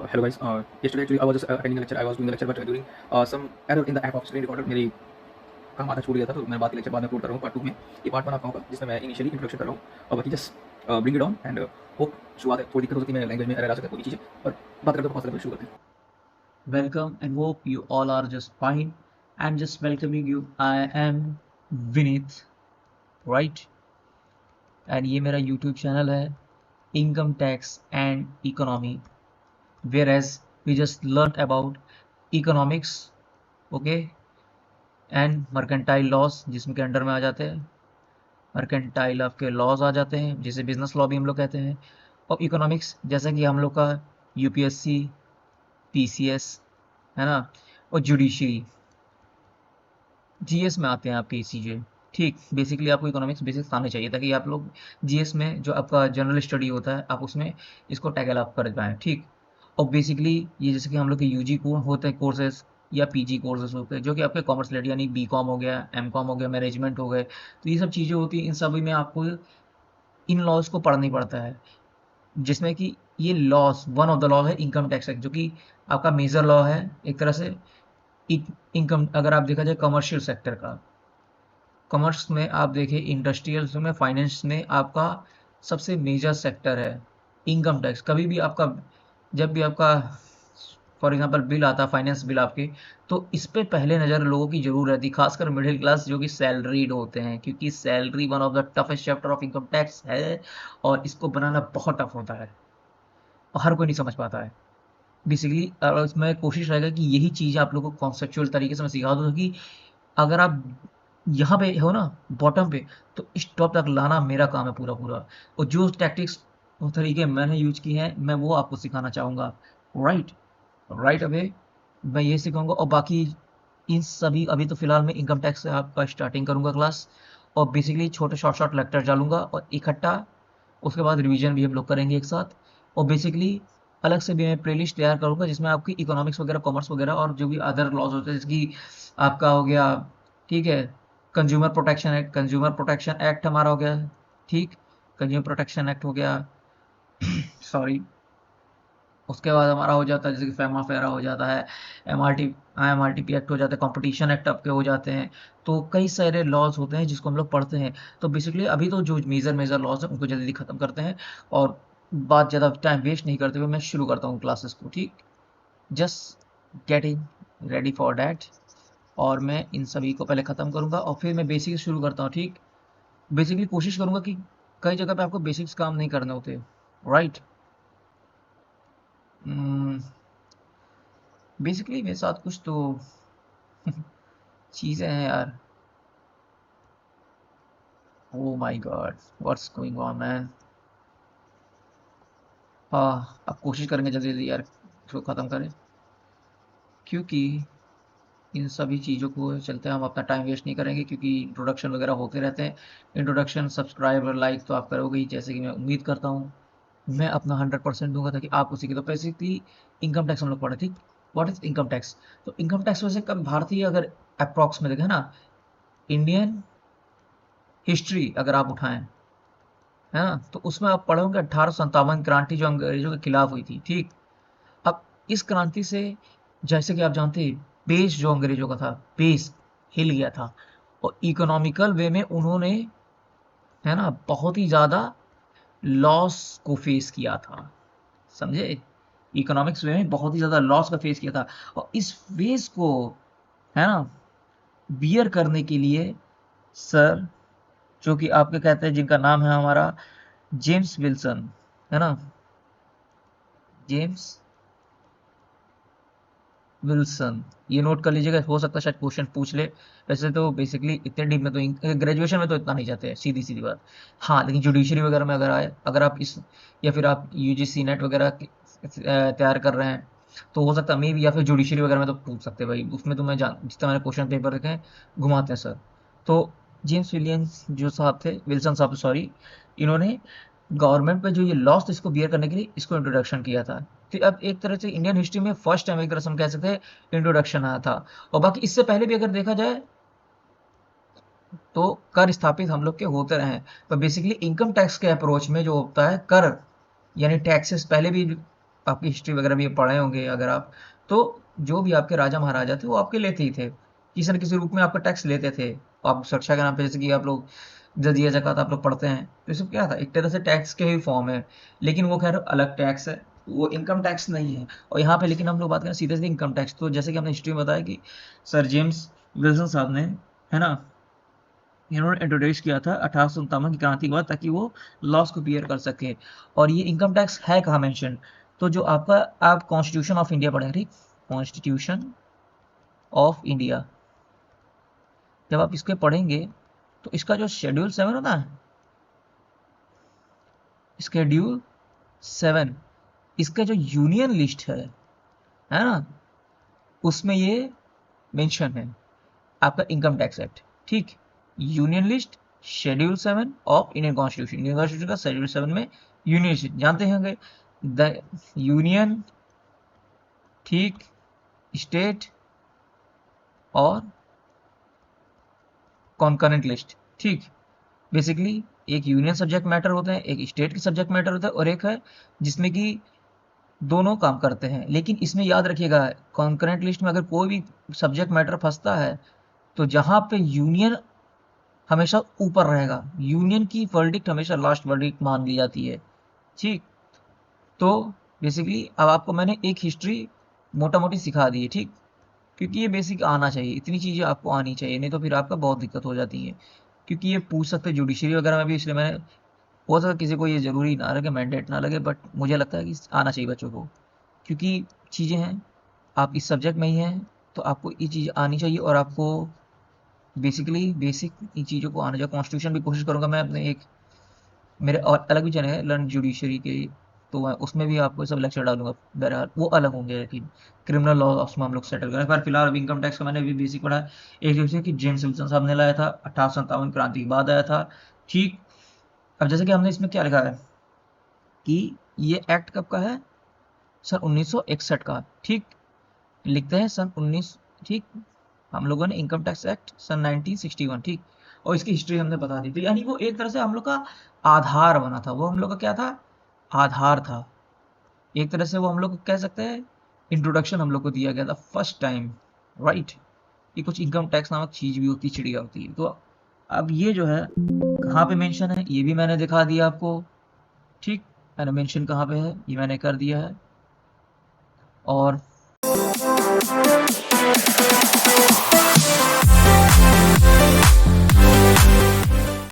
Hello guys. Yesterday actually I was just attending a lecture. I was doing the lecture, but during some error in the app of screen recorder मेरी काम आधा छूट गया था, तो मैं बात की लेक्चर बाद में अपलोड कर रहा हूँ पार्ट 2 में। ये पार्ट 1 आपका होगा जिसमें मैं इनिशियली इंट्रोडक्शन कर रहा हूँ और बाकी just bring it on and hope शुरुआत है। थोड़ी दिक्कत हो सकती है, मेरे लैंग्वेज में एरर आ सकता है, कोई चीज़ें पर बात करते हैं तो फास्ट शुरू करते हैं। Welcome and hope you all are just fine. And just welcoming you. I am Vinith, right? And ये मेरा YouTube चैनल है Income Tax and Economy, whereas we just learnt about economics, okay, and mercantile laws जिसमें के under में आ जाते हैं mercantile आपके laws आ जाते हैं, जिसे बिजनेस लॉ भी हम लोग कहते हैं। और इकोनॉमिक्स जैसा कि हम लोग का यूपीएससी, पीसीएस है ना, और जुडिशरी, जीएस में आते हैं आपके चीज़ें। ठीक, बेसिकली आपको इकोनॉमिक्स बेसिक्स आने चाहिए ताकि आप लोग जीएस में जो आपका जनरल स्टडी होता है आप उसमें इसको टैकल आप कर पाएँ। ठीक, और बेसिकली ये जैसे कि हम लोग के यूजी को होते हैं कोर्सेज या पीजी कोर्सेज होते हैं जो कि आपके कॉमर्स रिलेटेड, यानी बीकॉम हो गया, एमकॉम हो गया, मैनेजमेंट हो गए, तो ये सब चीज़ें होती हैं। इन सभी में आपको इन लॉज को पढ़ना ही पड़ता है, जिसमें कि ये laws, one of the law है इनकम टैक्स एक्ट, जो कि आपका मेजर लॉ है एक तरह से। इनकम अगर आप देखा जाए कमर्शियल सेक्टर का, कॉमर्स में आप देखें, इंडस्ट्रियल में, फाइनेंस में आपका सबसे मेजर सेक्टर है इनकम टैक्स। कभी भी आपका, जब भी आपका फॉर एग्जांपल बिल आता है, फाइनेंस बिल आपके, तो इस पे पहले नज़र लोगों की जरूर रहती, खासकर मिडिल क्लास जो कि सैलरीड होते हैं, क्योंकि salary one of the toughest chapter of income tax है और इसको बनाना बहुत टफ होता है और हर कोई नहीं समझ पाता है। बेसिकली इसमें कोशिश रहेगा कि यही चीज़ आप लोगों को कॉन्सेप्चुअल तरीके से मैं सिखा दूँ कि अगर आप यहाँ पे हो ना, बॉटम पे, तो इस टॉप तक लाना मेरा काम है पूरा पूरा। और जो टैक्टिक्स और तरीके मैंने यूज किए हैं मैं वो आपको सिखाना चाहूँगा। राइट, राइट अवे मैं ये सिखाऊंगा। और बाकी इन सभी, अभी तो फिलहाल मैं इनकम टैक्स से आपका स्टार्टिंग करूँगा क्लास, और बेसिकली छोटे शॉर्ट शॉर्ट लेक्चर डालूंगा और इकट्ठा उसके बाद रिवीजन भी हम लोग करेंगे एक साथ। और बेसिकली अलग से भी मैं प्लेलिस्ट तैयार करूँगा जिसमें आपकी इकोनॉमिक्स वगैरह, कॉमर्स वगैरह और जो भी अदर लॉज होते हैं, जैसे कि आपका हो गया, ठीक है, consumer protection act, consumer protection act हमारा हो गया, ठीक, कंज्यूमर प्रोटेक्शन एक्ट हो गया, सॉरी। उसके बाद हमारा हो जाता है जैसे कि फेमा फेरा हो जाता है, एमआरटी एमआरटीपी एक्ट हो जाता है, कंपटीशन एक्ट आपके हो जाते हैं। तो कई सारे लॉज होते हैं जिसको हम लोग पढ़ते हैं। तो बेसिकली अभी तो जो मेजर मेजर लॉज हैं उनको जल्दी ख़त्म करते हैं और बात ज़्यादा टाइम वेस्ट नहीं करते हुए मैं शुरू करता हूँ क्लासेस को। ठीक, just getting ready for that. और मैं इन सभी को पहले ख़त्म करूँगा और फिर मैं बेसिक शुरू करता हूँ। ठीक, बेसिकली कोशिश करूँगा कि कई जगह पे आपको बेसिक्स काम नहीं करने होते। राइट, बेसिकली मेरे साथ कुछ तो चीज़ें हैं यार। Oh my God, what's going on man. हाँ, अब कोशिश करेंगे जल्दी जल्दी यार इसको ख़त्म करें, क्योंकि इन सभी चीज़ों को चलते हम अपना टाइम वेस्ट नहीं करेंगे, क्योंकि इंट्रोडक्शन वगैरह होते रहते हैं। इंट्रोडक्शन, सब्सक्राइब और लाइक तो आप करोगे ही, जैसे कि मैं उम्मीद करता हूँ। मैं अपना 100% दूंगा ताकि आप उसी के, तो बेसिकली इनकम टैक्स हम लोग पढ़े। ठीक, व्हाट इज इनकम टैक्स? तो इनकम टैक्स वैसे कब भारतीय, अगर अप्रॉक्स में देखें ना, इंडियन हिस्ट्री अगर आप उठाएं, है ना, तो उसमें आप पढ़ोगे 1857 क्रांति जो अंग्रेजों के खिलाफ हुई थी। ठीक, अब इस क्रांति से, जैसे कि आप जानते हैं, बेस जो अंग्रेजों का था, बेस हिल गया था और इकोनॉमिकल वे में उन्होंने, है ना, बहुत ही ज़्यादा लॉस को फेस किया था। समझे, इकोनॉमिक्स वे में बहुत ही ज़्यादा लॉस का फेस किया था। और इस फेस को, है ना, बियर करने के लिए सर, जो कि आपके कहते हैं, जिनका नाम है हमारा जेम्स विल्सन, है ना, जेम्स विल्सन, ये नोट कर लीजिएगा, हो सकता है शायद क्वेश्चन पूछ ले। वैसे तो बेसिकली इतने डीप में तो ग्रेजुएशन में तो इतना नहीं जाते हैं, सीधी सीधी बात। हाँ, लेकिन जुडिशरी वगैरह में अगर आए, अगर आप इस, या फिर आप यूजीसी नेट वगैरह तैयार कर रहे हैं, तो हो सकता है मे भी, या फिर जुडिशरी वगैरह में तो पूछ सकते हैं भाई। उसमें तो मैं जान, जितना मैंने क्वेश्चन पेपर देखे हैं, घुमाते हैं सर। तो जेम्स विलियम्स जो साहब थे, विल्सन साहब सॉरी, इन्होंने गवर्नमेंट पे जो ये लॉस था इसको बियर करने के लिए इसको इंट्रोडक्शन किया था। तो अब एक तरह से इंडियन हिस्ट्री में फर्स्ट टाइम एक तरह से हम कह सकते हैं इंट्रोडक्शन आया था। और बाकी इससे पहले भी अगर देखा जाए तो कर स्थापित हम लोग के होते रहे हैं। पर बेसिकली इनकम टैक्स के अप्रोच में जो होता है कर, यानी टैक्सेस पहले भी आपकी हिस्ट्री वगैरह भी पढ़े होंगे अगर आप, तो जो भी आपके राजा महाराजा थे वो आपके लेते ही थे, किसी न किसी रूप में आपका टैक्स लेते थे। आप सुरक्षा के नाम पे, जैसे कि आप लोग जजिया ज़कात आप लोग पढ़ते हैं, तो ये सब क्या था, एक तरह से टैक्स के ही फॉर्म है, लेकिन वो खैर अलग टैक्स है, वो इनकम टैक्स नहीं है। और यहाँ पे लेकिन हम लोग बात करें सीधे सीधे इनकम टैक्स, तो जैसे कि हमने हिस्ट्री में बताया कि सर जेम्स विल्सन साहब ने, है ना, इन्होंने इंट्रोड्यूस किया था 1857 की क्रांति के बाद, ताकि वो लॉस को क्लियर कर सके। और ये इनकम टैक्स है कहाँ मेंशन, तो जो आपका आप कॉन्स्टिट्यूशन ऑफ इंडिया पढ़ेंगे, ठीक, कॉन्स्टिट्यूशन ऑफ इंडिया जब आप इसके पढ़ेंगे तो इसका जो शेड्यूल 7 होता है, शेड्यूल 7, इसका जो यूनियन लिस्ट है ना, उसमें ये मेंशन है आपका इनकम टैक्स एक्ट, ठीक, union list schedule 7 of Indian constitution, Indian constitution का शेड्यूल 7 में यूनियन लिस्ट जानते होंगे, द यूनियन, ठीक, स्टेट और कॉन्करेंट लिस्ट, ठीक। बेसिकली एक यूनियन सब्जेक्ट मैटर होते हैं, एक स्टेट की सब्जेक्ट मैटर होता है, और एक है जिसमें कि दोनों काम करते हैं। लेकिन इसमें याद रखिएगा, कॉन्करेंट लिस्ट में अगर कोई भी सब्जेक्ट मैटर फंसता है तो जहाँ पे यूनियन हमेशा ऊपर रहेगा, यूनियन की वर्डिक्ट हमेशा लास्ट वर्डिक्ट मान ली जाती है, ठीक। तो बेसिकली अब आपको मैंने एक हिस्ट्री मोटा मोटी सिखा दी है, ठीक, क्योंकि ये बेसिक आना चाहिए, इतनी चीज़ें आपको आनी चाहिए, नहीं तो फिर आपका बहुत दिक्कत हो जाती है। क्योंकि ये पूछ सकते हैं जुडिशरी वगैरह में भी, इसलिए मैंने, हो सकता है किसी को ये ज़रूरी ना लगे, मैंडेट ना लगे, बट मुझे लगता है कि आना चाहिए बच्चों को, क्योंकि चीज़ें हैं, आप इस सब्जेक्ट में ही हैं, तो आपको ये चीज़ आनी चाहिए, और आपको बेसिकली बेसिक इन चीज़ों को आना चाहिए। कॉन्स्टिट्यूशन भी कोशिश करूँगा मैं अपने एक, मेरे और अलग भी चैनल है लर्न जुडिशरी के, तो मैं उसमें भी आपको सब लेक्चर डालूंगा, बहरहाल वो अलग होंगे, लेकिन क्रिमिनल लॉ उसमें हम लोग सेटल करें। पर फिलहाल अभी इनकम टैक्स का मैंने भी बेसिक पढ़ा है। एक जैसे कि जेम्स विल्सन साहब ने लाया था, 1857 क्रांति के बाद आया था, ठीक। अब जैसे कि हमने इसमें क्या लिखा है कि ये एक्ट कब का है, सन 1961 का, ठीक, लिखते हैं सन 19, ठीक, हम लोगों ने इनकम टैक्स एक्ट सन 1961, ठीक। और इसकी हिस्ट्री हमने बता दी थी, यानी वो एक तरह से हम लोग का आधार बना था, वो हम लोग का क्या था, आधार था, एक तरह से वो हम लोग को कह सकते हैं इंट्रोडक्शन हम लोग को दिया गया था फर्स्ट टाइम, राइट, कि कुछ इनकम टैक्स नामक चीज़ भी होती, चिड़िया होती है। तो अब ये जो है कहाँ पे मेंशन है, ये भी मैंने दिखा दिया आपको, ठीक, मैंने मेंशन कहाँ पे है ये मैंने कर दिया है। और